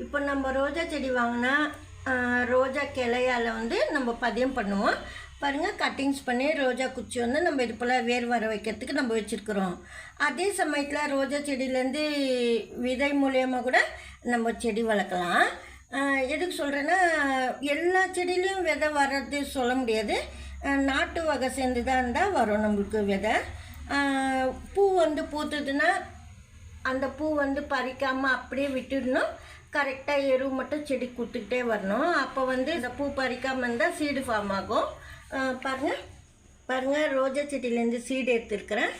இப்போ நம்ம ரோஜா செடி வாங்கினா ரோஜா கிளையால் வந்து நம்ம பதியம் பண்ணுவோம் பாருங்கள். கட்டிங்ஸ் பண்ணி ரோஜா குச்சி வந்து நம்ம இது போல் வேர் வர வைக்கிறதுக்கு நம்ம வச்சுருக்குறோம். அதே சமயத்தில் ரோஜா செடியிலேருந்து விதை மூலியமாக கூட நம்ம செடி வளர்க்கலாம். எதுக்கு சொல்கிறேன்னா, எல்லா செடியிலையும் விதை வர்றது சொல்ல முடியாது. நாட்டு வகை சேர்ந்து தான் இருந்தால் வரும் நம்மளுக்கு விதை. பூ வந்து பூத்துதுன்னா அந்த பூ வந்து பறிக்காமல் அப்படியே விட்டுடணும். கரெக்டாக எரு மட்டும் செடி கொடுத்துக்கிட்டே வரணும். அப்போ வந்து இந்த பூ பறிக்காமல் இருந்தால் சீடு ஃபார்ம் ஆகும். பாருங்கள் ரோஜா செடியிலேருந்து சீடு எடுத்துருக்கிறேன்.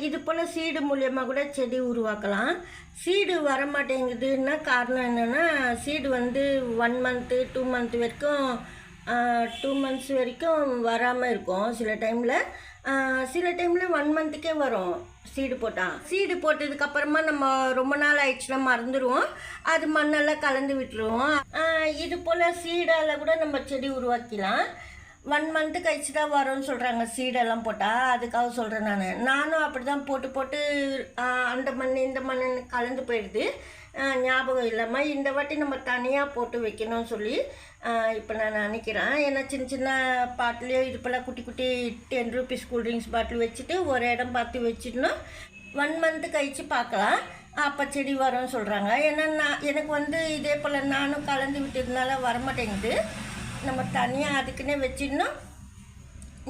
இது போல் சீடு மூலியமாக கூட செடி உருவாக்கலாம். சீடு வரமாட்டேங்குதுன்னா காரணம் என்னென்னா, சீடு வந்து 1 மந்த்து 2 மந்த் வரைக்கும் 2 மந்த்ஸ் வரைக்கும் வராமல் இருக்கும். சில டைமில் 1 மந்த்துக்கே வரும் சீடு போட்டால். சீடு போட்டதுக்கப்புறமா நம்ம ரொம்ப நாள் ஆயிடுச்சுன்னா மறந்துடுவோம். அது மண்ணெல்லாம் கலந்து விட்டுருவோம். இது போல் சீடால் கூட நம்ம செடி உருவாக்கலாம். 1 மந்த்து கழிச்சு தான் வரும்னு சொல்கிறாங்க சீடெல்லாம் போட்டால். அதுக்காக சொல்கிறேன். நானும் அப்படி தான் போட்டு அந்த மண் இந்த மண் கலந்து போயிடுது, ஞாபகம் இல்லாமல். இந்த வாட்டி நம்ம தனியாக போட்டு வைக்கணும்னு சொல்லி இப்போ நான் நினைக்கிறேன். ஏன்னா சின்ன பாட்டிலையோ இது போல் குட்டி 10 ரூபீஸ் கூல்ட்ரிங்க்ஸ் பாட்டில் வச்சுட்டு ஒரு இடம் பார்த்து வச்சுட்டோம். 1 மந்த்து கழித்து பார்க்கலாம், அப்போ செடி வரும்னு சொல்கிறாங்க. ஏன்னா எனக்கு வந்து இதே போல் நானும் கலந்து விட்டதுனால வரமாட்டேங்குது. நம்ம தனியாக அதுக்குன்னே வச்சிடணும்.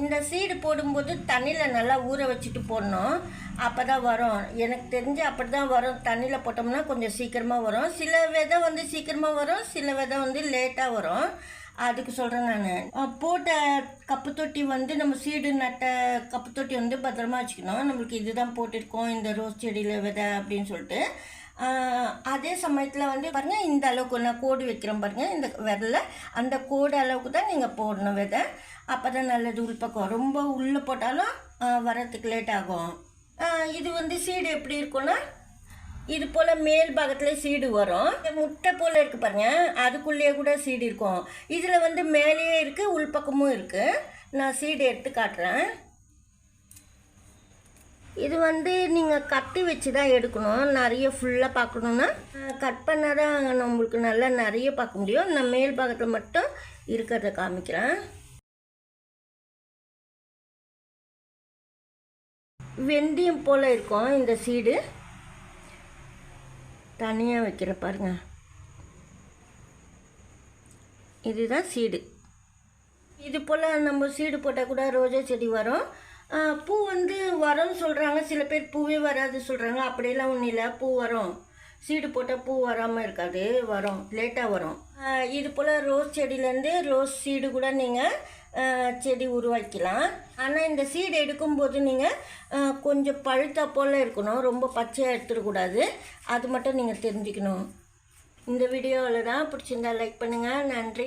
இந்த சீடு போடும்போது தண்ணியில் நல்லா ஊற வச்சுட்டு போடணும், அப்போ தான் வரும். எனக்கு தெரிஞ்சு அப்படி தான் வரும். தண்ணியில் போட்டோம்னா கொஞ்சம் சீக்கிரமாக வரும். சில விதை வந்து சீக்கிரமாக வரும், சில விதை வந்து லேட்டாக வரும். அதுக்கு சொல்கிறேன் நான். போட்ட கப்பு தொட்டி வந்து நம்ம சீடு நட்ட கப்பு தொட்டி வந்து பத்திரமா வச்சுக்கணும். நம்மளுக்கு இதுதான் போட்டிருக்கோம் இந்த ரோஸ் செடியில் விதை அப்படின்னு சொல்லிட்டு. அதே சமயத்தில் வந்து பாருங்கள், இந்த அளவுக்கு நான் கோடு வைக்கிறேன் பாருங்கள், இந்த விரல அந்த கோடு அளவுக்கு தான் நீங்கள் போடணும் விதை. அப்போ தான் நல்லது உள்பக்கம். ரொம்ப உள்ளே போட்டாலும் வரத்துக்கு லேட் ஆகும். இது வந்து சீடு எப்படி இருக்குன்னா, இது போல் மேல் பாகத்தில் சீடு வரும். முட்டை போல் இருக்குது பாருங்கள், அதுக்குள்ளேயே கூட சீடு இருக்கும். இதில் வந்து மேலேயே இருக்குது, உள்பக்கமும் இருக்குது. நான் சீடு எடுத்து காட்டுறேன். இது வந்து நீங்கள் கட்டி வச்சு தான் எடுக்கணும். நிறைய ஃபுல்லாக பார்க்கணுன்னா கட் பண்ணால் தான் நம்மளுக்கு நல்லா நிறைய பார்க்க முடியும். நான் மேல் பாகத்தில் மட்டும் இருக்கிறத காமிக்கிறேன். வெந்தயம் போல் இருக்கும் இந்த சீடு. தனியாக வைக்கிற பாருங்க, இதுதான் சீடு. இது போல் நம்ம சீடு போட்டால் கூட ரோஜா செடி வரும். பூ வந்து வரும்னு சொல்கிறாங்க. சில பேர் பூவே வராது சொல்கிறாங்க. அப்படியெல்லாம் ஒன்றும் இல்லை, பூ வரும். சீடு போட்டால் பூ வராமல் இருக்காது, வரும், லேட்டாக வரும். இது போல் ரோஸ் செடியிலேருந்து ரோஸ் சீடு கூட நீங்கள் செடி உருவாக்கலாம். ஆனால் இந்த சீடு எடுக்கும்போது நீங்கள் கொஞ்சம் பழுத்தா போல் இருக்கணும், ரொம்ப பச்சையாக எடுத்துடக்கூடாது. அது மட்டும் நீங்கள் தெரிஞ்சுக்கணும். இந்த வீடியோவில் தான் பிடிச்சிருந்தா லைக் பண்ணுங்கள். நன்றி.